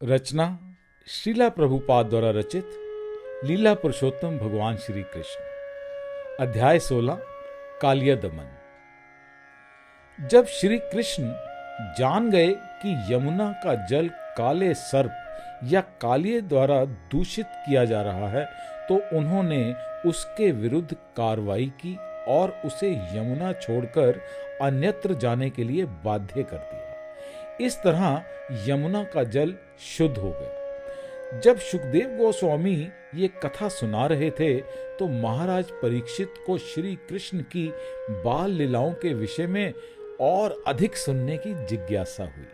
रचना श्रीला प्रभुपाद द्वारा रचित लीला पुरुषोत्तम भगवान श्री कृष्ण। अध्याय 16 कालिया दमन। जब श्री कृष्ण जान गए कि यमुना का जल काले सर्प या कालिये द्वारा दूषित किया जा रहा है, तो उन्होंने उसके विरुद्ध कार्रवाई की और उसे यमुना छोड़कर अन्यत्र जाने के लिए बाध्य कर दिया। इस तरह यमुना का जल शुद्ध हो गया। जब सुखदेव गोस्वामी ये कथा सुना रहे थे, तो महाराज परीक्षित को श्री कृष्ण की बाल लीलाओं के विषय में और अधिक सुनने की जिज्ञासा हुई।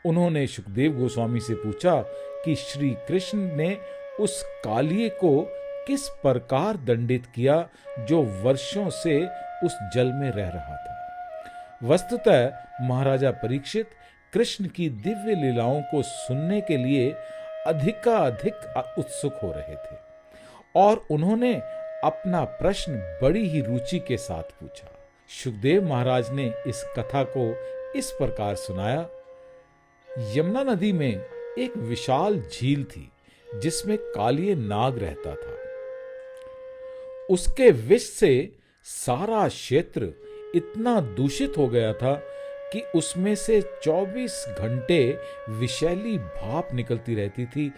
उन्होंने सुखदेव गोस्वामी से पूछा कि श्री कृष्ण ने उस कालिये को किस प्रकार दंडित किया जो वर्षों से उस जल में रह रहा था। वस्तुतः महाराजा परीक्षित कृष्ण की दिव्य लीलाओं को सुनने के लिए अधिकाधिक उत्सुक हो रहे थे और उन्होंने अपना प्रश्न बड़ी ही रुचि के साथ पूछा। सुखदेव महाराज ने इस कथा को इस प्रकार सुनाया। यमुना नदी में एक विशाल झील थी जिसमें कालिये नाग रहता था। उसके विष से सारा क्षेत्र इतना दूषित हो गया था कि उसमें से 24 घंटे विषैली भाप निकलती रहती थी।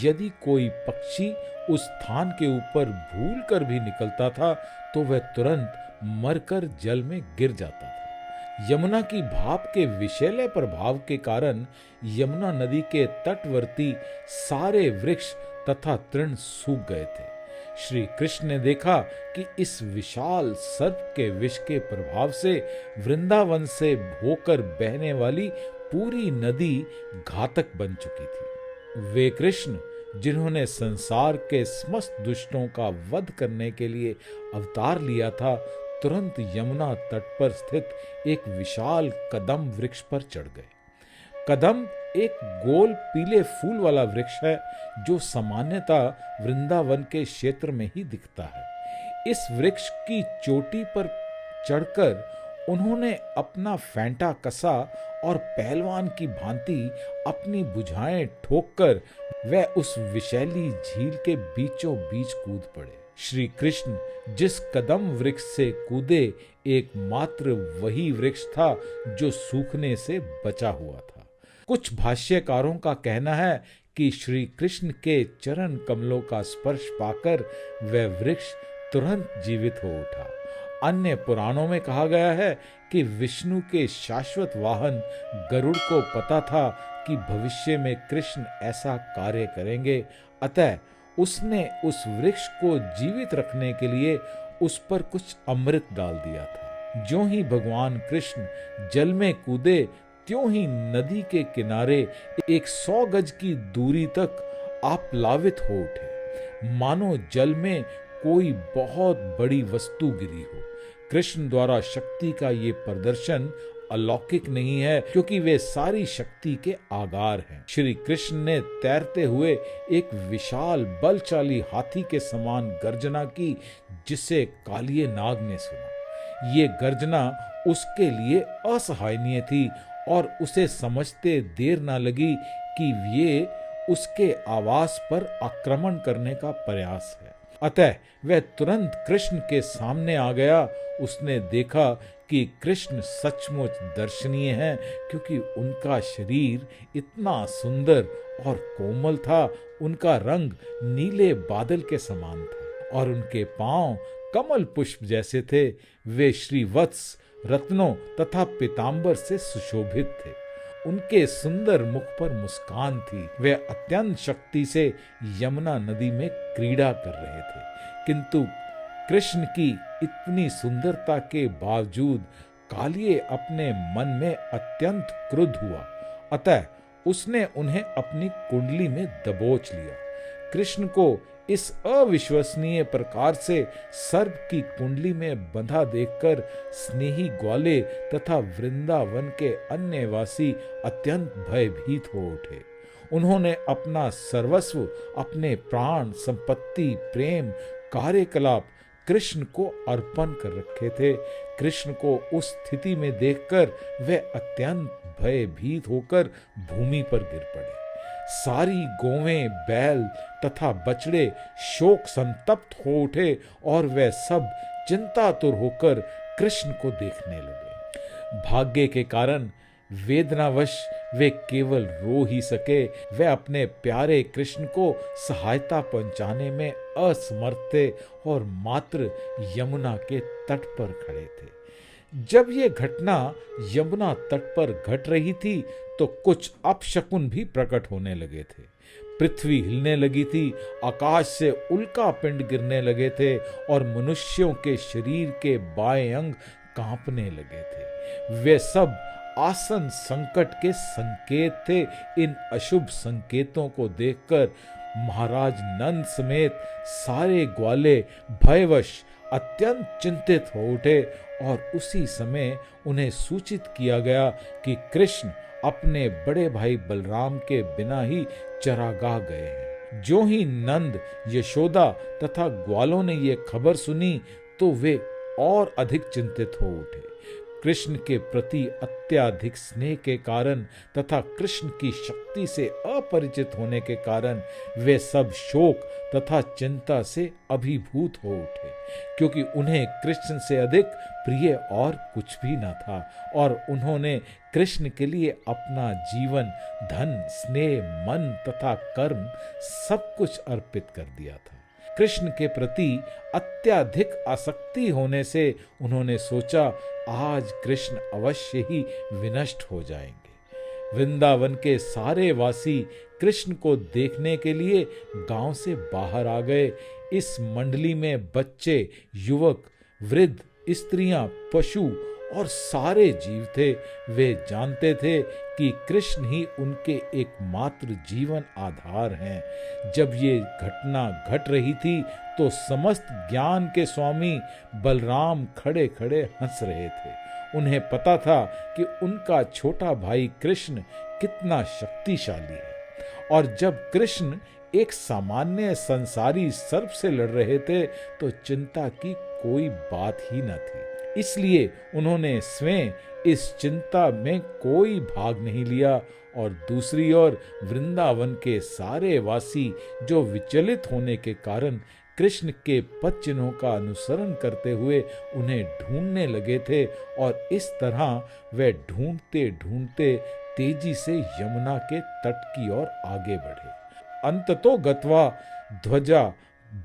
यदि कोई पक्षी उस स्थान के ऊपर भूल कर भी निकलता था तो वह तुरंत मरकर जल में गिर जाता था। यमुना की भाप के विषैले प्रभाव के कारण यमुना नदी के तटवर्ती सारे वृक्ष तथा तृण सूख गए थे। श्री कृष्ण ने देखा कि इस विशाल सर्प के विष के प्रभाव से वृंदावन से होकर बहने वाली पूरी नदी घातक बन चुकी थी। वे कृष्ण जिन्होंने संसार के समस्त दुष्टों का वध करने के लिए अवतार लिया था, तुरंत यमुना तट पर स्थित एक विशाल कदम वृक्ष पर चढ़ गए। कदम एक गोल पीले फूल वाला वृक्ष है जो सामान्यतः वृंदावन के क्षेत्र में ही दिखता है। इस वृक्ष की चोटी पर चढ़कर उन्होंने अपना फैंटा कसा और पहलवान की भांति अपनी भुजाएं ठोककर वह उस विषैली झील के बीचों बीच कूद पड़े। श्री कृष्ण जिस कदम वृक्ष से कूदे, एकमात्र वही वृक्ष था जो सूखने से बचा हुआ था। कुछ भाष्यकारों का कहना है कि श्री कृष्ण के चरण कमलों का स्पर्श पाकर वह वृक्ष तुरंत जीवित हो उठा। अन्य पुराणों में कहा गया है कि विष्णु के शाश्वत वाहन गरुड़ को पता था कि भविष्य में कृष्ण ऐसा कार्य करेंगे, अतः उसने उस वृक्ष को जीवित रखने के लिए उस पर कुछ अमृत डाल दिया था। ज्यों ही भगवान कृष्ण जल में कूदे, त्यों ही नदी के किनारे 100 गज की दूरी तक आप्लावित हो उठे, मानो जल में कोई बहुत बड़ी वस्तु गिरी हो। कृष्ण द्वारा शक्ति का ये प्रदर्शन अलौकिक नहीं है, क्योंकि वे सारी शक्ति के आगार हैं। श्री कृष्ण ने तैरते हुए एक विशाल बलशाली हाथी के समान गर्जना की, जिसे कालिये नाग ने सुना। ये गर्जना उसके लिए असहायनीय थी और उसे समझते देर न लगी कि ये उसके आवास पर आक्रमण करने का प्रयास है। अतः वह तुरंत कृष्ण के सामने आ गया। उसने देखा कि कृष्ण सचमुच दर्शनीय हैं, क्योंकि उनका शरीर इतना सुंदर और कोमल था। उनका रंग नीले बादल के समान था और उनके पांव कमल पुष्प जैसे थे। वे श्रीवत्स, रत्नों तथा पीतांबर से सुशोभित थे। उनके सुंदर मुख पर मुस्कान थी। वे अत्यंत शक्ति से यमुना नदी में क्रीड़ा कर रहे थे, किंतु कृष्ण की इतनी सुंदरता के बावजूद कालिये अपने मन में अत्यंत क्रुद्ध हुआ। अतः उसने उन्हें अपनी कुंडली में दबोच लिया। कृष्ण को इस अविश्वसनीय प्रकार से सर्प की कुंडली में बंधा देखकर स्नेही ग्वाले तथा वृंदावन के अन्य वासी अत्यंत भयभीत हो उठे। उन्होंने अपना सर्वस्व, अपने प्राण, संपत्ति, प्रेम, कार्यकलाप कृष्ण को अर्पण कर रखे थे। कृष्ण को उस स्थिति में देखकर वे अत्यंत भयभीत होकर भूमि पर गिर पड़े। सारी गौवें, बैल तथा बछड़े शोक संतप्त हो उठे और वे सब चिंतातुर होकर कृष्ण को देखने लगे। भाग्य के कारण वेदनावश वे केवल रो ही सके। वे अपने प्यारे कृष्ण को सहायता पहुंचाने में असमर्थ थे और मात्र यमुना के तट पर खड़े थे। जब ये घटना यमुना तट पर घट रही थी तो कुछ अपशकुन भी प्रकट होने लगे थे। पृथ्वी हिलने लगी थी, आकाश से उल्का पिंड गिरने लगे थे और मनुष्यों के शरीर के बाएं अंग कांपने लगे थे। वे सब आसन संकट के संकेत थे। इन अशुभ संकेतों को देखकर महाराज नंद समेत सारे ग्वाले भयवश अत्यंत चिंतित हो उठे और उसी समय उन्हें सूचित किया गया कि कृष्ण अपने बड़े भाई बलराम के बिना ही चरागाह गए हैं। जो ही नंद, यशोदा तथा ग्वालों ने ये खबर सुनी तो वे और अधिक चिंतित हो उठे। कृष्ण के प्रति अत्याधिक स्नेह के कारण तथा कृष्ण की शक्ति से अपरिचित होने के कारण वे सब शोक तथा चिंता से अभिभूत हो उठे, क्योंकि उन्हें कृष्ण से अधिक प्रिय और कुछ भी न था और उन्होंने कृष्ण के लिए अपना जीवन, धन, स्नेह, मन तथा कर्म सब कुछ अर्पित कर दिया था। कृष्ण के प्रति अत्यधिक आसक्ति होने से उन्होंने सोचा आज कृष्ण अवश्य ही विनष्ट हो जाएंगे। वृंदावन के सारे वासी कृष्ण को देखने के लिए गांव से बाहर आ गए। इस मंडली में बच्चे, युवक, वृद्ध, स्त्रियां, पशु और सारे जीव थे। वे जानते थे कि कृष्ण ही उनके एकमात्र जीवन आधार हैं। जब ये घटना घट रही थी तो समस्त ज्ञान के स्वामी बलराम खड़े खड़े हंस रहे थे। उन्हें पता था कि उनका छोटा भाई कृष्ण कितना शक्तिशाली है और जब कृष्ण एक सामान्य संसारी सर्प से लड़ रहे थे तो चिंता की कोई बात ही न थी। इसलिए उन्होंने स्वयं इस चिंता में कोई भाग नहीं लिया और दूसरी ओर वृंदावन के सारे वासी जो विचलित होने के कारण कृष्ण के पद चिन्हों का अनुसरण करते हुए उन्हें ढूंढने लगे थे और इस तरह वे ढूंढते ढूंढते तेजी से यमुना के तट की ओर आगे बढ़े। अंततो गत्वा ध्वजा,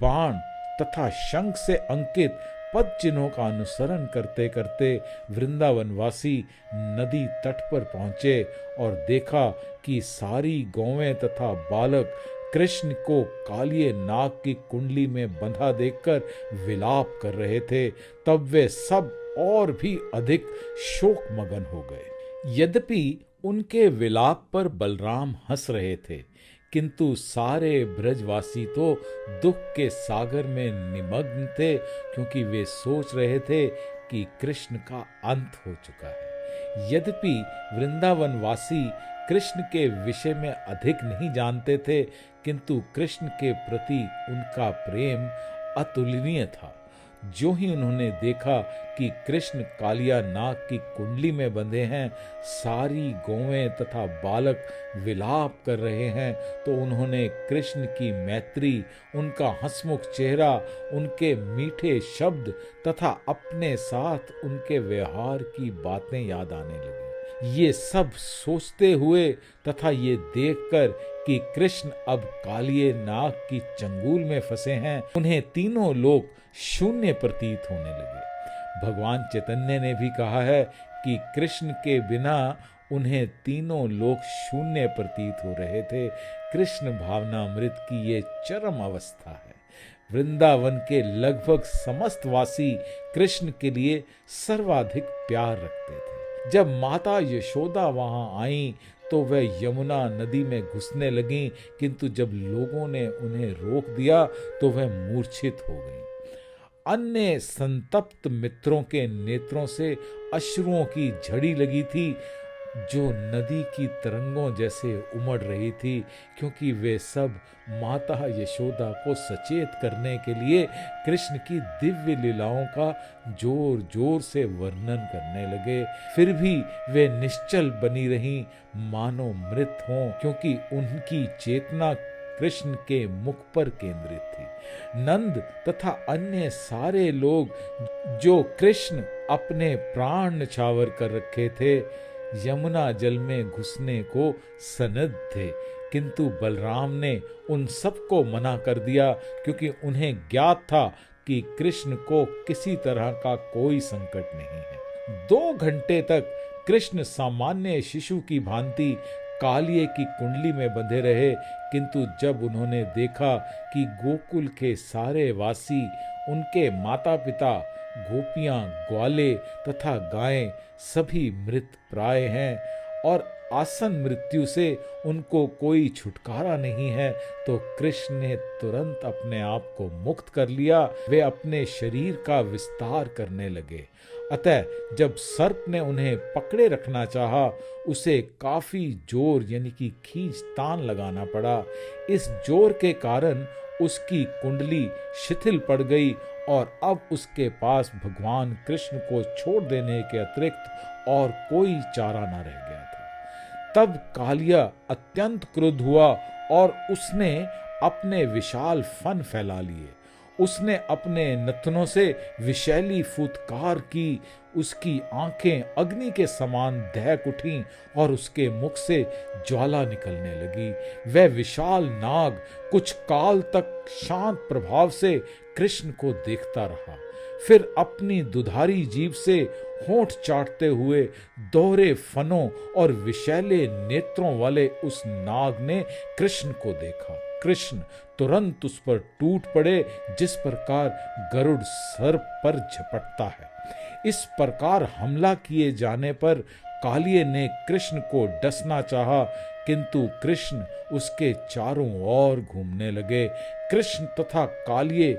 बाण तथा शंख से अंकित पद चिन्हों का अनुसरण करते करते वृंदावनवासी नदी तट पर पहुंचे और देखा कि सारी गौवें तथा बालक कृष्ण को कालिये नाग की कुंडली में बंधा देखकर विलाप कर रहे थे। तब वे सब और भी अधिक शोकमगन हो गए। यद्यपि उनके विलाप पर बलराम हंस रहे थे, किंतु सारे ब्रजवासी तो दुख के सागर में निमग्न थे, क्योंकि वे सोच रहे थे कि कृष्ण का अंत हो चुका है। यद्यपि वृंदावनवासी कृष्ण के विषय में अधिक नहीं जानते थे, किंतु कृष्ण के प्रति उनका प्रेम अतुलनीय था। जो ही उन्होंने देखा कि कृष्ण कालिया नाग की कुंडली में बंधे हैं, सारी गौवें तथा बालक विलाप कर रहे हैं, तो उन्होंने कृष्ण की मैत्री, उनका हंसमुख चेहरा, उनके मीठे शब्द तथा अपने साथ उनके व्यवहार की बातें याद आने लगी। ये सब सोचते हुए तथा ये देखकर कि कृष्ण अब कालिये नाग की चंगुल में फंसे हैं, उन्हें तीनों लोग शून्य प्रतीत होने लगे। भगवान चैतन्य ने भी कहा है कि कृष्ण के बिना उन्हें तीनों लोग शून्य प्रतीत हो रहे थे। कृष्ण भावनामृत की ये चरम अवस्था है। वृंदावन के लगभग समस्त वासी कृष्ण के लिए सर्वाधिक प्यार रखते थे। जब माता यशोदा वहां आई तो वह यमुना नदी में घुसने लगीं, किंतु जब लोगों ने उन्हें रोक दिया तो वह मूर्छित हो गईं। अन्य संतप्त मित्रों के नेत्रों से अश्रुओं की झड़ी लगी थी। जो नदी की तरंगों जैसे उमड़ रही थी, क्योंकि वे सब माता यशोदा को सचेत करने के लिए कृष्ण की दिव्य लीलाओं का जोर जोर से वर्णन करने लगे। फिर भी वे निश्चल बनी रहीं, मानो मृत हों, क्योंकि उनकी चेतना कृष्ण के मुख पर केंद्रित थी। नंद तथा अन्य सारे लोग जो कृष्ण अपने प्राण न्यौछावर कर रखे थे, यमुना जल में घुसने को सनद थे, किंतु बलराम ने उन सबको मना कर दिया, क्योंकि उन्हें ज्ञात था कि कृष्ण को किसी तरह का कोई संकट नहीं है। 2 घंटे तक कृष्ण सामान्य शिशु की भांति कालिए की कुंडली में बंधे रहे, किंतु जब उन्होंने देखा कि गोकुल के सारे वासी, उनके माता पिता, गोपियां, ग्वाले तथा गायें सभी मृत प्राय हैं और आसन मृत्यु से उनको कोई छुटकारा नहीं है, तो कृष्ण ने तुरंत अपने आप को मुक्त कर लिया। वे अपने शरीर का विस्तार करने लगे। अतः जब सर्प ने उन्हें पकड़े रखना चाहा, उसे काफी जोर यानी कि खींचतान लगाना पड़ा। इस जोर के कारण उसकी कुंडली शिथिल पड़ गई और अब उसके पास भगवान कृष्ण को छोड़ देने के अतिरिक्त और कोई चारा न रह गया था। तब कालिया अत्यंत क्रुद्ध हुआ और उसने अपने विशाल फन फैला लिए। उसने अपने नथनों से विशैली फुतकार की, उसकी आंखें अग्नि के समान दहक उठीं और उसके मुख से ज्वाला निकलने लगी। वह विशाल नाग कुछ काल तक शांत प्रभाव से कृष्ण को देखता रहा, फिर अपनी दुधारी जीभ से होंठ चाटते हुए दोहरे फनों और विशैले नेत्रों वाले उस नाग ने कृष्ण को देखा। कृष्ण तुरंत उस पर टूट पड़े, जिस प्रकार गरुड़ सर्प पर झपटता है। इस प्रकार हमला किए जाने पर कालिए ने कृष्ण को डसना चाहा, किंतु कृष्ण उसके चारों ओर घूमने लगे। कृष्ण तथा कालिए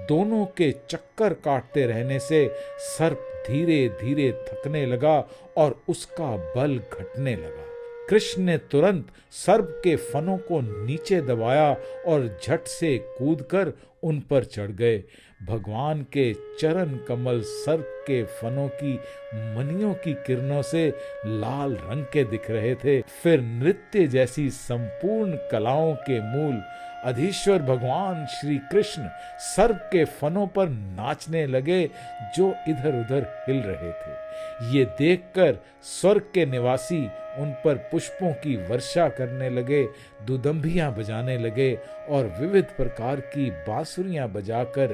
दोनों के चक्कर काटते रहने से सर्प धीरे धीरे थकने लगा और उसका बल घटने लगा। कृष्ण ने तुरंत सर्प के फनों को नीचे दबाया और झट से कूदकर उन पर चढ़ गए। भगवान के चरण कमल सर्प के फनों की मनियों की किरणों से लाल रंग के दिख रहे थे। फिर नृत्य जैसी संपूर्ण कलाओं के मूल अधीश्वर भगवान श्री कृष्ण सर्प के फनों पर नाचने लगे, जो इधर उधर हिल रहे थे। ये देखकर स्वर्ग के निवासी उन पर पुष्पों की वर्षा करने लगे, दुदंभियां बजाने लगे और विविध प्रकार की बांसुरियां बजाकर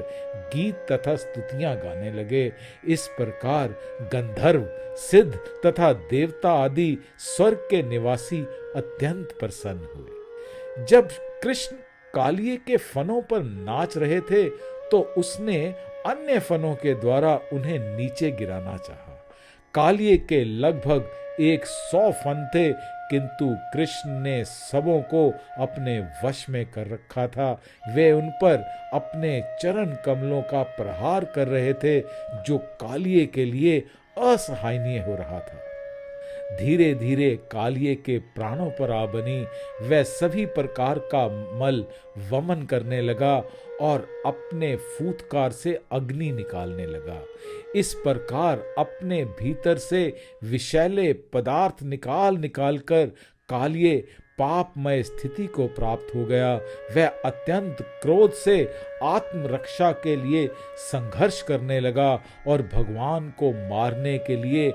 गीत तथा स्तुतियां गाने लगे। इस प्रकार गंधर्व, सिद्ध तथा देवता आदि स्वर्ग के निवासी अत्यंत प्रसन्न हुए। जब कृष्ण कालिए के फनों पर नाच रहे थे, तो उसने अन्य फनों के द्वारा उन्हें नीचे गिराना चाहा। कालिए के लगभग 100 फन थे, किंतु कृष्ण ने सबों को अपने वश में कर रखा था। वे उन पर अपने चरण कमलों का प्रहार कर रहे थे, जो कालिए के लिए असहायनीय हो रहा था। धीरे धीरे कालिए के प्राणों पर आ बनी वह सभी प्रकार का मल वमन करने लगा और अपने फूतकार से अग्नि निकालने लगा। इस प्रकार अपने भीतर से विषैले पदार्थ निकाल निकाल कर कालिए पापमय स्थिति को प्राप्त हो गया। वह अत्यंत क्रोध से आत्मरक्षा के लिए संघर्ष करने लगा और भगवान को मारने के लिए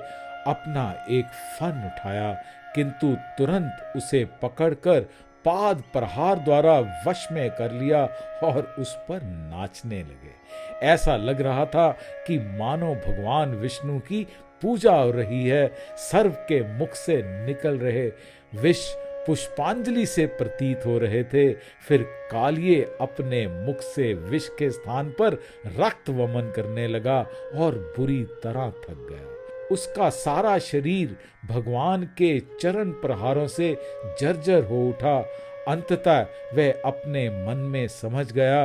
अपना एक फन उठाया, किंतु तुरंत उसे पकड़कर पाद प्रहार द्वारा वश में कर लिया और उस पर नाचने लगे। ऐसा लग रहा था कि मानो भगवान विष्णु की पूजा हो रही है। सर्व के मुख से निकल रहे विष पुष्पांजलि से प्रतीत हो रहे थे। फिर कालिए अपने मुख से विष के स्थान पर रक्त वमन करने लगा और बुरी तरह थक गया। उसका सारा शरीर भगवान के चरण प्रहारों से जर्जर हो उठा। अंततः वह अपने मन में समझ गया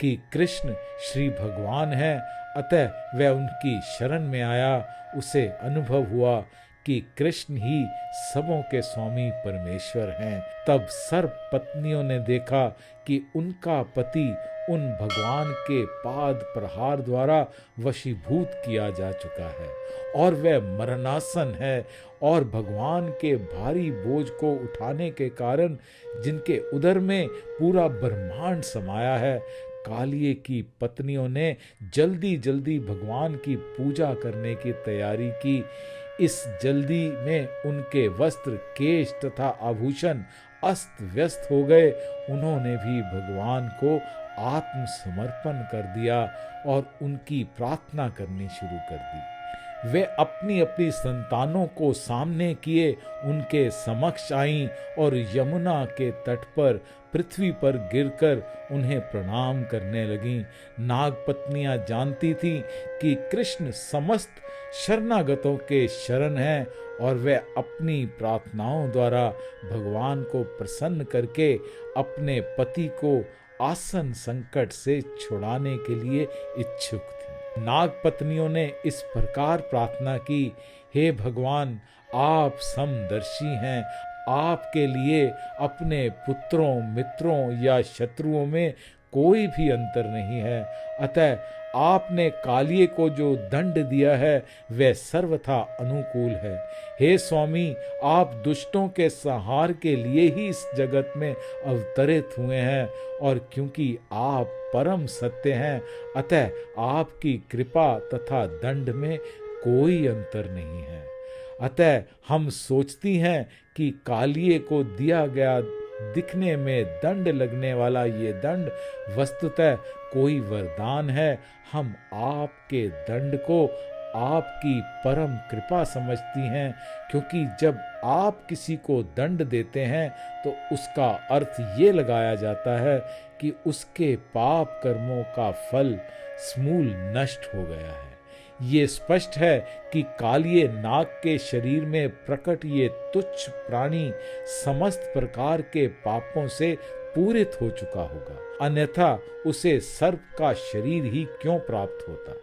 कि कृष्ण श्री भगवान हैं, अतः वह उनकी शरण में आया। उसे अनुभव हुआ कि कृष्ण ही सबों के स्वामी परमेश्वर हैं। तब सर्प पत्नियों ने देखा कि उनका पति उन भगवान के पाद प्रहार द्वारा वशीभूत किया जा चुका है और वह मरणासन है, और भगवान के भारी बोझ को उठाने के कारण जिनके उदर में पूरा ब्रह्मांड समाया है, कालिए की पत्नियों ने जल्दी जल्दी भगवान की पूजा करने की तैयारी की। इस जल्दी में उनके वस्त्र, केश तथा आभूषण अस्त व्यस्त हो गए। उन्होंने भी भगवान को आत्मसमर्पण कर दिया और उनकी प्रार्थना करनी शुरू कर दी। वे अपनी अपनी संतानों को सामने किए उनके समक्ष आईं और यमुना के तट पर पृथ्वी पर गिरकर उन्हें प्रणाम करने लगीं। नागपत्नियां जानती थीं कि कृष्ण समस्त शरणागतों के शरण हैं और वे अपनी प्रार्थनाओं द्वारा भगवान को प्रसन्न करके अपने पति को आसन संकट से छुड़ाने के लिए इच्छुक थी। नागपत्नियों ने इस प्रकार प्रार्थना की, हे भगवान, आप समदर्शी हैं, आपके लिए अपने पुत्रों, मित्रों या शत्रुओं में कोई भी अंतर नहीं है। अतः आपने कालिए को जो दंड दिया है वह सर्वथा अनुकूल है। हे स्वामी, आप दुष्टों के संहार के लिए ही इस जगत में अवतरित हुए हैं, और क्योंकि आप परम सत्य हैं, अतः आपकी कृपा तथा दंड में कोई अंतर नहीं है। अतः हम सोचती हैं कि कालिए को दिया गया दिखने में दंड लगने वाला ये दंड वस्तुतः कोई वरदान है। हम आपके दंड को आपकी परम कृपा समझती हैं, क्योंकि जब आप किसी को दंड देते हैं तो उसका अर्थ ये लगाया जाता है कि उसके पाप कर्मों का फल समूल नष्ट हो गया है। ये स्पष्ट है कि कालिए नाग के शरीर में प्रकट ये तुच्छ प्राणी समस्त प्रकार के पापों से पूरित हो चुका होगा, अन्यथा उसे सर्प का शरीर ही क्यों प्राप्त होता।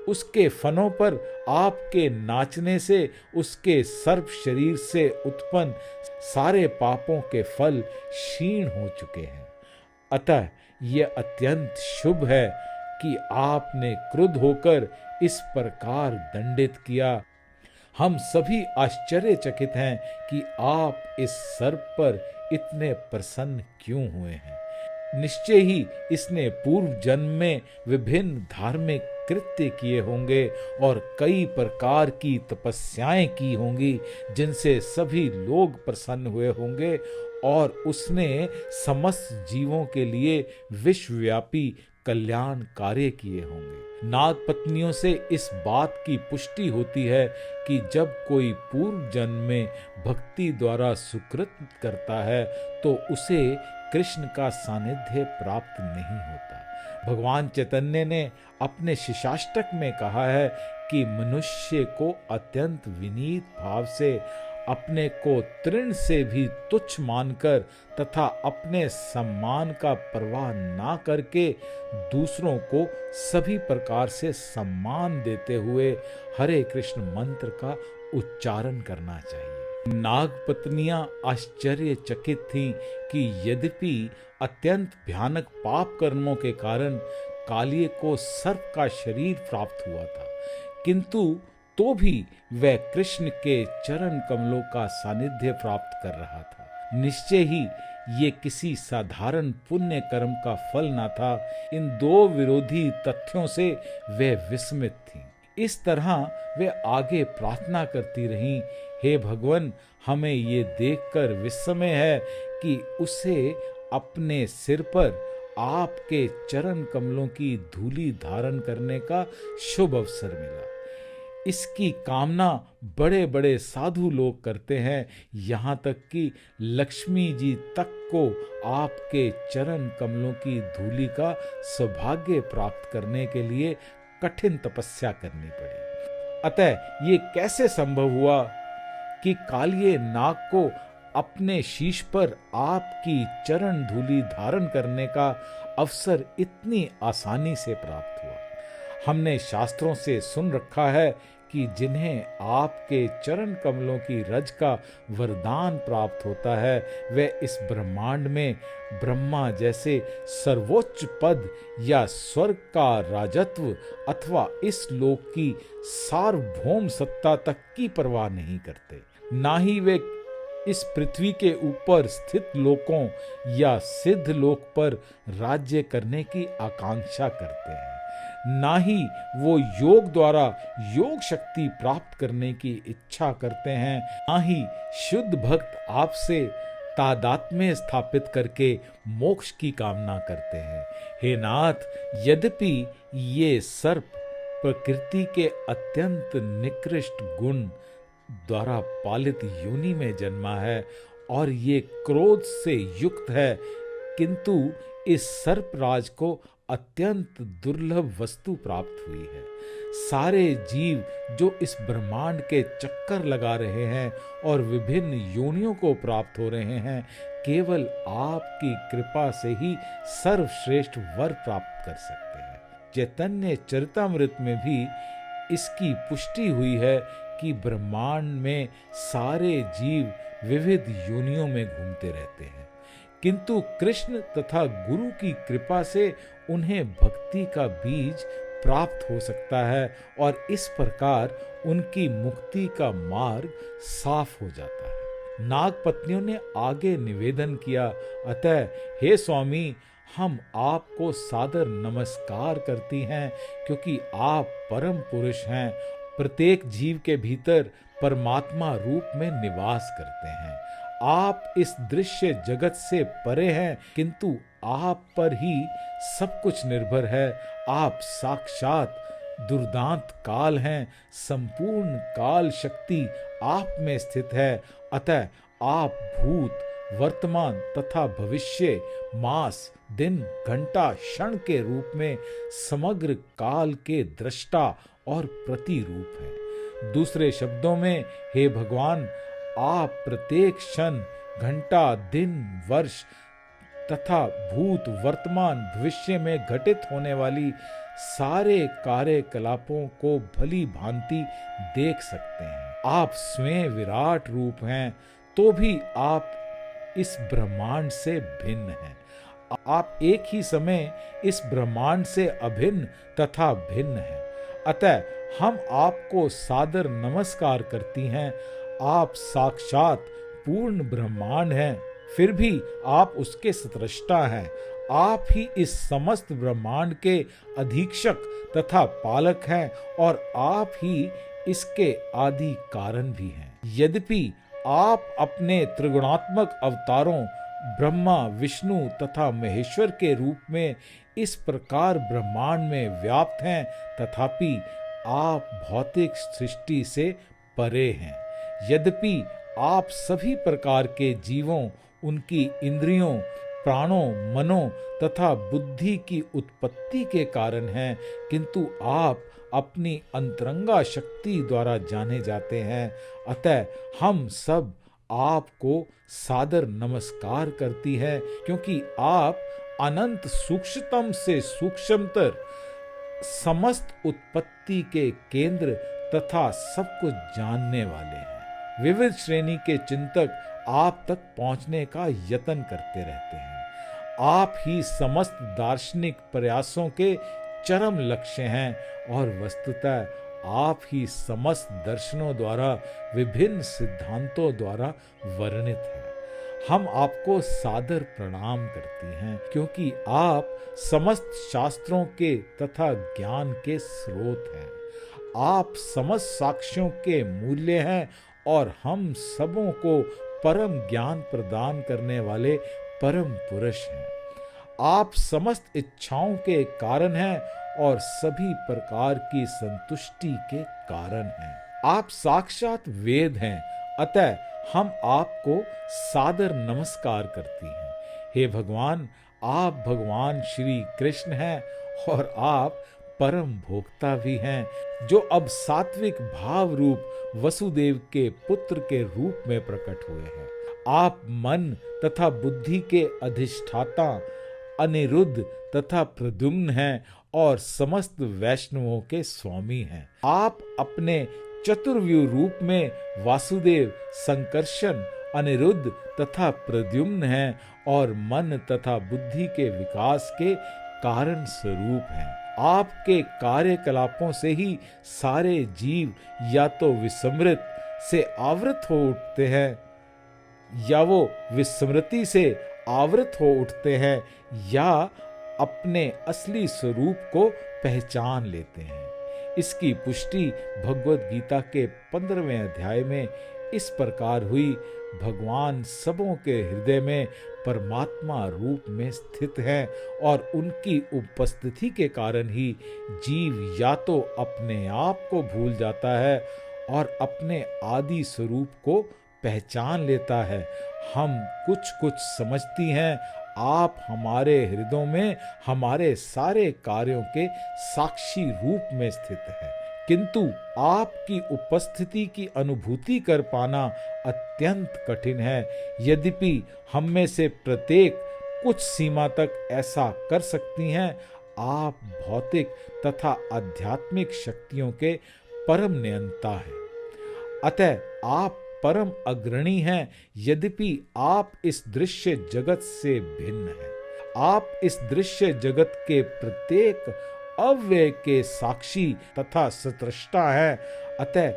उसके फनों पर आपके नाचने से उसके सर्प शरीर से उत्पन्न सारे पापों के फल क्षीण हो चुके हैं। अतः यह अत्यंत शुभ है कि आपने क्रुद्ध होकर इस प्रकार दंडित किया। हम सभी आश्चर्यचकित हैं कि आप इस सर्प पर इतने प्रसन्न क्यों हुए हैं। निश्चय ही इसने पूर्व जन्म में विभिन्न धार्मिक कृत्य किए होंगे और कई प्रकार की तपस्याएं की होंगी, जिनसे सभी लोग प्रसन्न हुए होंगे, और उसने समस्त जीवों के लिए विश्वव्यापी कल्याण कार्य किए होंगे। नागपत्नियों से इस बात की पुष्टि होती है कि जब कोई पूर्व जन्म में भक्ति द्वारा सुकृत करता है तो उसे कृष्ण का सानिध्य प्राप्त नहीं होता। भगवान चैतन्य ने अपने शिशाष्टक में कहा है कि मनुष्य को अत्यंत विनीत भाव से, अपने को तृण से भी तुच्छ मानकर तथा अपने सम्मान का परवाह ना करके दूसरों को सभी प्रकार से सम्मान देते हुए हरे कृष्ण मंत्र का उच्चारण करना चाहिए। नागपत्नियां आश्चर्यचकित थीं कि यद्यपि अत्यंत भयानक पाप कर्मों के कारण कालिए को सर्प का शरीर प्राप्त हुआ था, किंतु तो भी वह कृष्ण के चरण कमलों का सानिध्य प्राप्त कर रहा था। निश्चय ही ये किसी साधारण पुण्य कर्म का फल न था। इन दो विरोधी तथ्यों से वह विस्मित थी। इस तरह वे आगे प्रार्थना करती रहीं, हे भगवान, हमें ये देखकर विस्मय है कि उसे अपने सिर पर आपके चरण कमलों की धूलि धारण करने का शुभ अवसर मिला। इसकी कामना बड़े बड़े साधु लोग करते हैं, यहाँ तक कि लक्ष्मी जी तक को आपके चरण कमलों की धूलि का सौभाग्य प्राप्त करने के लिए कठिन तपस्या करनी पड़ी। अतः ये कैसे संभव हुआ कि कालिए नाग को अपने शीश पर आपकी चरण धूलि धारण करने का अवसर इतनी आसानी से प्राप्त हुआ। हमने शास्त्रों से सुन रखा है कि जिन्हें आपके चरण कमलों की रज का वरदान प्राप्त होता है, वे इस ब्रह्मांड में ब्रह्मा जैसे सर्वोच्च पद या स्वर्ग का राजत्व अथवा इस लोक की सार्वभौम सत्ता तक की परवाह नहीं करते। ना ही वे इस पृथ्वी के ऊपर स्थित लोकों या सिद्ध लोक पर राज्य करने की आकांक्षा करते हैं। ना ही वो योग द्वारा योग शक्ति प्राप्त करने की इच्छा करते हैं, ना ही शुद्ध भक्त आपसे तादात्म्य स्थापित करके मोक्ष की कामना करते हैं। हे नाथ, यद्यपि ये सर्प प्रकृति के अत्यंत निकृष्ट गुण द्वारा पालित योनि में जन्मा है और ये क्रोध से युक्त है, किंतु इस सर्पराज को अत्यंत दुर्लभ वस्तु प्राप्त हुई है। सारे जीव जो इस ब्रह्मांड के चक्कर लगा रहे हैं और विभिन्न योनियों को प्राप्त हो रहे हैं, केवल आपकी कृपा से ही सर्वश्रेष्ठ वर प्राप्त कर सकते हैं। चैतन्य चरितामृत में भी इसकी पुष्टि हुई है कि ब्रह्मांड में सारे जीव विविध योनियों में घूमते रहते हैं, किंतु कृष्ण तथा गुरु की कृपा से उन्हें भक्ति का बीज प्राप्त हो सकता है और इस प्रकार उनकी मुक्ति का मार्ग साफ हो जाता है। नाग पत्नियों ने आगे निवेदन किया, अतः हे स्वामी, हम आपको सादर नमस्कार करती हैं, क्योंकि आप परम पुरुष हैं, प्रत्येक जीव के भीतर परमात्मा रूप में निवास करते हैं। आप इस दृश्य जगत से परे हैं, किंतु आप पर ही सब कुछ निर्भर है। आप साक्षात दुर्दांत काल हैं, संपूर्ण काल शक्ति आप में स्थित है। अतः आप भूत, वर्तमान तथा भविष्य, मास, दिन, घंटा, क्षण के रूप में समग्र काल के दृष्टा और प्रतिरूप हैं। दूसरे शब्दों में, हे भगवान, आप प्रत्येक क्षण, घंटा, दिन, वर्ष तथा भूत, वर्तमान, भविष्य में घटित होने वाली सारे कार्यकलापों को भली भांति देख सकते हैं। आप स्वयं विराट रूप हैं, तो भी आप इस ब्रह्मांड से भिन्न हैं। आप एक ही समय इस ब्रह्मांड से अभिन्न तथा भिन्न हैं। अतः हम आपको सादर नमस्कार करती हैं। आप साक्षात पूर्ण ब्रह्मांड हैं, फिर भी आप उसके सृष्टा हैं। आप ही इस समस्त ब्रह्मांड के अधीक्षक तथा पालक हैं और आप ही इसके आदि कारण भी हैं। यद्यपि आप अपने त्रिगुणात्मक अवतारों ब्रह्मा, विष्णु तथा महेश्वर के रूप में इस प्रकार ब्रह्मांड में व्याप्त हैं, तथापि आप भौतिक सृष्टि से परे हैं। यद्यपि आप सभी प्रकार के जीवों, उनकी इंद्रियों, प्राणों, मनों तथा बुद्धि की उत्पत्ति के कारण हैं, किंतु आप अपनी अंतरंगा शक्ति द्वारा जाने जाते हैं। अतः हम सब आपको सादर नमस्कार करती है, क्योंकि आप अनंत सूक्ष्मतम से सूक्ष्मतर, समस्त उत्पत्ति के केंद्र तथा सब कुछ जानने वाले हैं। विविध श्रेणी के चिंतक आप तक पहुंचने का यत्न करते रहते हैं। आप ही समस्त दार्शनिक प्रयासों के चरम लक्ष्य हैं और वस्तुतः आप ही समस्त दर्शनों द्वारा, विभिन्न सिद्धांतों द्वारा वर्णित हैं। हम आपको सादर प्रणाम करती हैं, क्योंकि आप समस्त शास्त्रों के तथा ज्ञान के स्रोत हैं। आप समस्त साक्ष्यों के मूल्य हैं और हम सबों को परम ज्ञान प्रदान करने वाले परम पुरुष हैं। आप समस्त इच्छाओं के कारण हैं और सभी प्रकार की संतुष्टि के कारण हैं। आप साक्षात वेद हैं, अतः हम आपको सादर नमस्कार करती हैं। हे भगवान, आप भगवान श्री कृष्ण हैं और आप परम भोक्ता भी हैं, जो अब सात्विक भाव रूप वसुदेव के पुत्र के रूप में प्रकट हुए हैं। आप मन तथा बुद्धि के अधिष्ठाता, अनिरुद्ध तथा प्रद्युम्न हैं और समस्त वैष्णवों के स्वामी हैं। आप अपने चतुर्व्यूह रूप में वासुदेव, संकर्षण, अनिरुद्ध तथा प्रद्युम्न हैं और मन तथा बुद्धि के विकास के कारण स्वरूप हैं। आपके कार्यकलापों से ही सारे जीव या तो विस्मृत से आवृत हो उठते हैं, या वो विस्मृति से आवृत हो उठते हैं, या अपने असली स्वरूप को पहचान लेते हैं। इसकी पुष्टि भगवद गीता के 15वें अध्याय में इस प्रकार हुई। भगवान सबों के हृदय में परमात्मा रूप में स्थित है और उनकी उपस्थिति के कारण ही जीव या तो अपने आप को भूल जाता है और अपने आदि स्वरूप को पहचान लेता है। हम कुछ कुछ समझती हैं, आप हमारे हृदयों में हमारे सारे कार्यों के साक्षी रूप में स्थित है, किंतु आपकी उपस्थिति की अनुभूति कर पाना अत्यंत कठिन है। यद्यपि हम में से प्रत्येक कुछ सीमा तक ऐसा कर सकती हैं, आप भौतिक तथा आध्यात्मिक शक्तियों के परम नियंता हैं। अतः आप परम अग्रणी हैं, यद्यपि आप इस दृश्य जगत से भिन्न हैं। आप इस दृश्य जगत के प्रत्येक अव्यय के साक्षी तथा सतृष्टा है। अतः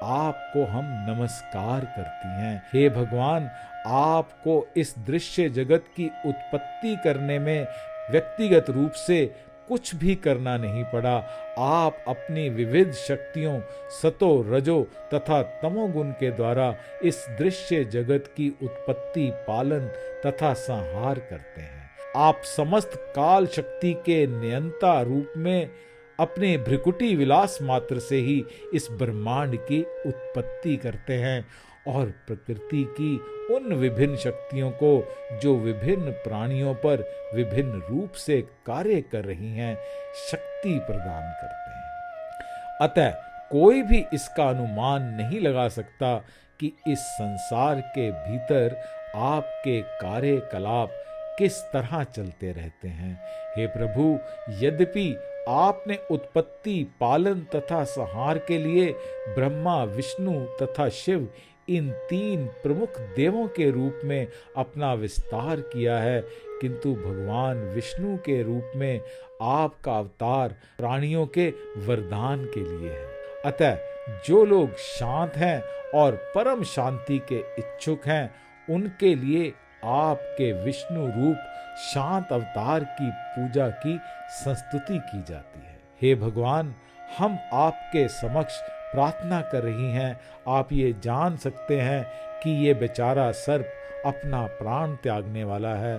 आपको हम नमस्कार करती हैं। हे भगवान, आपको इस दृश्य जगत की उत्पत्ति करने में व्यक्तिगत रूप से कुछ भी करना नहीं पड़ा। आप अपनी विविध शक्तियों सतो, रजो तथा तमोगुण के द्वारा इस दृश्य जगत की उत्पत्ति, पालन तथा संहार करते हैं। आप समस्त काल शक्ति के नियंता रूप में अपने भ्रिकुटी विलास मात्र से ही इस ब्रह्मांड की उत्पत्ति करते हैं और प्रकृति की उन विभिन्न शक्तियों को जो विभिन्न प्राणियों पर विभिन्न रूप से कार्य कर रही हैं, शक्ति प्रदान करते हैं। अतः कोई भी इसका अनुमान नहीं लगा सकता कि इस संसार के भीतर आपके कार्यकलाप किस तरह चलते रहते हैं। हे प्रभु, यद्यपि आपने उत्पत्ति, पालन तथा संहार के लिए ब्रह्मा, विष्णु तथा शिव इन 3 प्रमुख देवों के रूप में अपना विस्तार किया है, किंतु भगवान विष्णु के रूप में आपका अवतार प्राणियों के वरदान के लिए है। अतः जो लोग शांत हैं और परम शांति के इच्छुक हैं, उनके लिए आपके विष्णु रूप शांत अवतार की पूजा की संस्तुति की जाती है। हे भगवान, हम आपके समक्ष प्रार्थना कर रही हैं। आप ये जान सकते हैं कि ये बेचारा सर्प अपना प्राण त्यागने वाला है।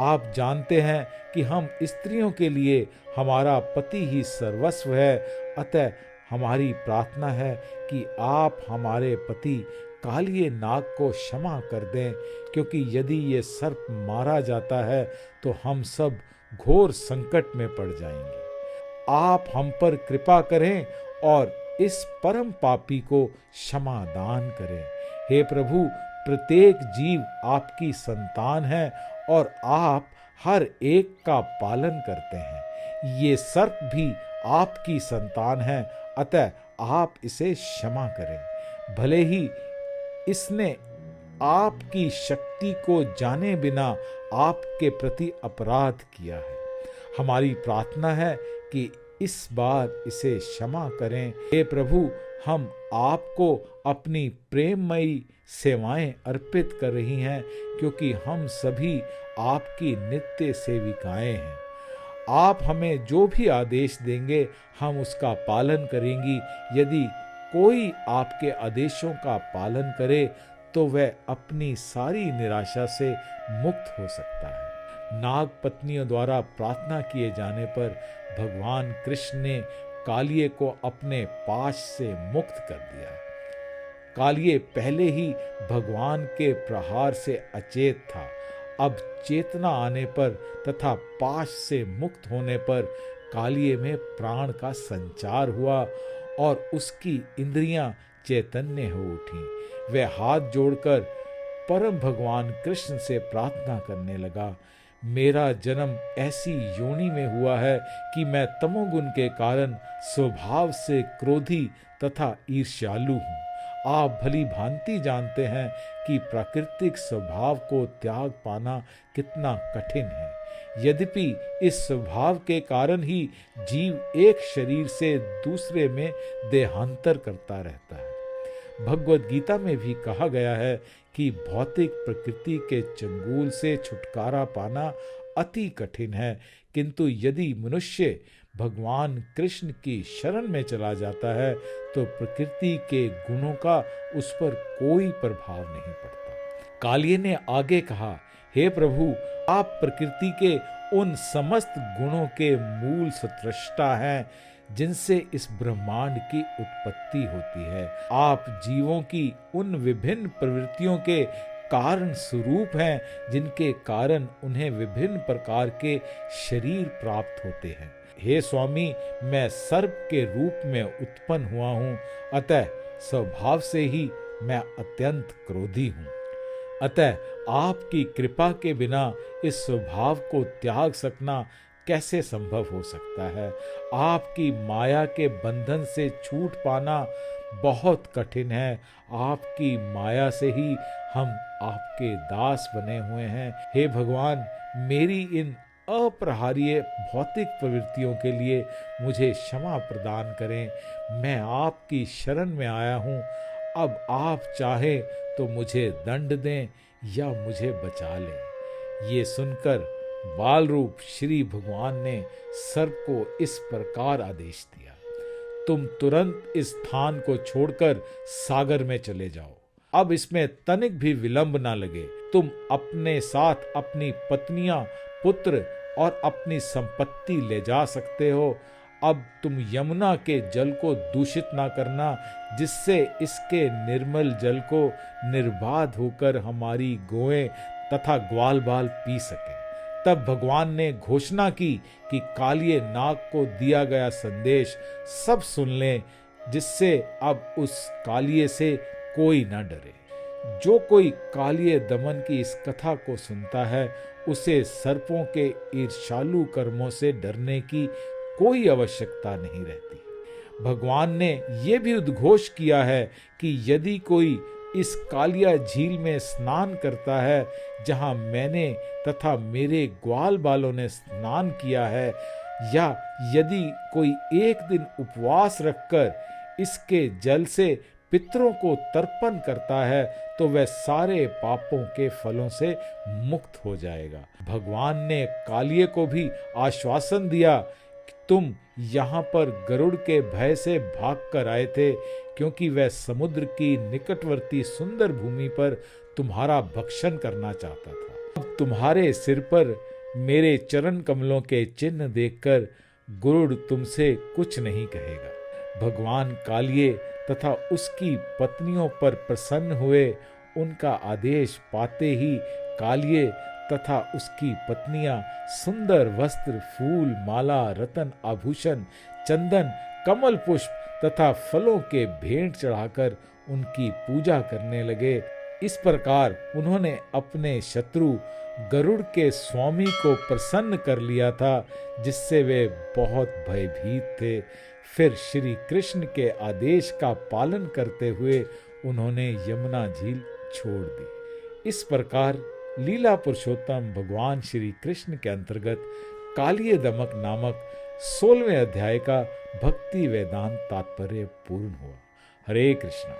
आप जानते हैं कि हम स्त्रियों के लिए हमारा पति ही सर्वस्व है। अतः हमारी प्रार्थना है कि आप हमारे पति कालिए नाग को क्षमा कर दें, क्योंकि यदि ये सर्प मारा जाता है तो हम सब घोर संकट में पड़ जाएंगे। आप हम पर कृपा करें और इस परम पापी को क्षमा दान करें। हे प्रभु, प्रत्येक जीव आपकी संतान है और आप हर एक का पालन करते हैं। ये सर्प भी आपकी संतान है, अतः आप इसे क्षमा करें। भले ही इसने आपकी शक्ति को जाने बिना आपके प्रति अपराध किया है। हमारी प्रार्थना है कि इस बार इसे क्षमा करें। हे प्रभु, हम आपको अपनी प्रेममयी सेवाएं अर्पित कर रही हैं, क्योंकि हम सभी आपकी नित्य सेविकाएं हैं। आप हमें जो भी आदेश देंगे हम उसका पालन करेंगी। यदि कोई आपके आदेशों का पालन करे तो वह अपनी सारी निराशा से मुक्त हो सकता है। नाग पत्नियों द्वारा प्रार्थना किए जाने पर भगवान कृष्ण ने कालिए को अपने पाश से मुक्त कर दिया। कालिए पहले ही भगवान के प्रहार से अचेत था। अब चेतना आने पर तथा पाश से मुक्त होने पर कालिए में प्राण का संचार हुआ और उसकी इंद्रियां चैतन्य हो उठी। वह हाथ जोड़कर परम भगवान कृष्ण से प्रार्थना करने लगा। मेरा जन्म ऐसी योनि में हुआ है कि मैं तमोगुण के कारण स्वभाव से क्रोधी तथा ईर्ष्यालु हूँ। आप भली भांति जानते हैं कि प्राकृतिक स्वभाव को त्याग पाना कितना कठिन है। यद्यपि इस स्वभाव के कारण ही जीव एक शरीर से दूसरे में देहांतर करता रहता है। भगवद गीता में भी कहा गया है कि भौतिक प्रकृति के चंगुल से छुटकारा पाना अति कठिन है, किंतु यदि मनुष्य भगवान कृष्ण की शरण में चला जाता है तो प्रकृति के गुणों का उस पर कोई प्रभाव नहीं पड़ता। कालिये ने आगे कहा, हे प्रभु, आप प्रकृति के उन समस्त गुणों के मूल सृष्टा हैं जिनसे इस ब्रह्मांड की उत्पत्ति होती है। आप जीवों की उन विभिन्न प्रवृत्तियों के कारण स्वरूप हैं जिनके कारण उन्हें विभिन्न प्रकार के शरीर प्राप्त होते हैं। हे स्वामी, मैं सर्प के रूप में उत्पन्न हुआ हूँ, अतः स्वभाव से ही मैं अत्यंत क्रोधी हूँ। अतः आपकी कृपा के बिना इस स्वभाव को त्याग सकना कैसे संभव हो सकता है। आपकी माया के बंधन से छूट पाना बहुत कठिन है। आपकी माया से ही हम आपके दास बने हुए हैं। हे भगवान, मेरी इन अप्रहार्य भौतिक प्रवृत्तियों के लिए मुझे क्षमा प्रदान करें। मैं आपकी शरण में आया हूँ। अब आप चाहें तो मुझे दंड दें या मुझे बचा लें। ये सुनकर बाल रूप श्री भगवान ने सर्प को इस प्रकार आदेश दिया, तुम तुरंत इस स्थान को छोड़कर सागर में चले जाओ। अब इसमें तनिक भी विलंब ना लगे। तुम अपने साथ अपनी पत्नियां, पुत्र और अपनी संपत्ति ले जा सकते हो। अब तुम यमुना के जल को दूषित ना करना, जिससे इसके निर्मल जल को निर्बाध होकर हमारी गौएं तथा ग्वाल बाल पी सके। तब भगवान ने घोषणा की कि कालिये नाग को दिया गया संदेश सब सुन लें, जिससे अब उस कालिये से कोई न डरे। जो कोई कालिये दमन की इस कथा को सुनता है, उसे सर्पों के ईर्ष्यालु कर्मों से डरने की कोई आवश्यकता नहीं रहती। भगवान ने यह भी उद्घोष किया है कि यदि कोई इस कालिया झील में स्नान करता है, जहां मैंने तथा मेरे ग्वाल बालों ने स्नान किया है, या यदि कोई एक दिन उपवास रखकर इसके जल से पितरों को तर्पण करता है, तो वह सारे पापों के फलों से मुक्त हो जाएगा। भगवान ने कालिये को भी आश्वासन दिया कि तुम यहाँ पर गरुड़ के भय से भाग कर आए थे, क्योंकि वह समुद्र की निकटवर्ती सुंदर भूमि पर तुम्हारा भक्षण करना चाहता था। अब तुम्हारे सिर पर मेरे चरण कमलों के चिन्ह देखकर गरुड़ तुमसे कुछ नहीं कहेगा। भगवान कालिये तथा उसकी पत्नियों पर प्रसन्न हुए। उनका आदेश पाते ही कालिये तथा उसकी पत्नियां सुंदर वस्त्र, फूल, माला, रतन, आभूषण, चंदन, कमल पुष्प तथा फलों के भेंट चढ़ाकर उनकी पूजा करने लगे। इस प्रकार उन्होंने अपने शत्रु गरुड़ के स्वामी को प्रसन्न कर लिया था, जिससे वे बहुत भयभीत थे। फिर श्री कृष्ण के आदेश का पालन करते हुए उन्होंने यमुना झील छोड़ दी। इस प्रकार लीला पुरुषोत्तम भगवान श्री कृष्ण के अंतर्गत कालिये दमक नामक 16वें अध्याय का भक्ति वेदांत तात्पर्य पूर्ण हुआ। हरे कृष्णा।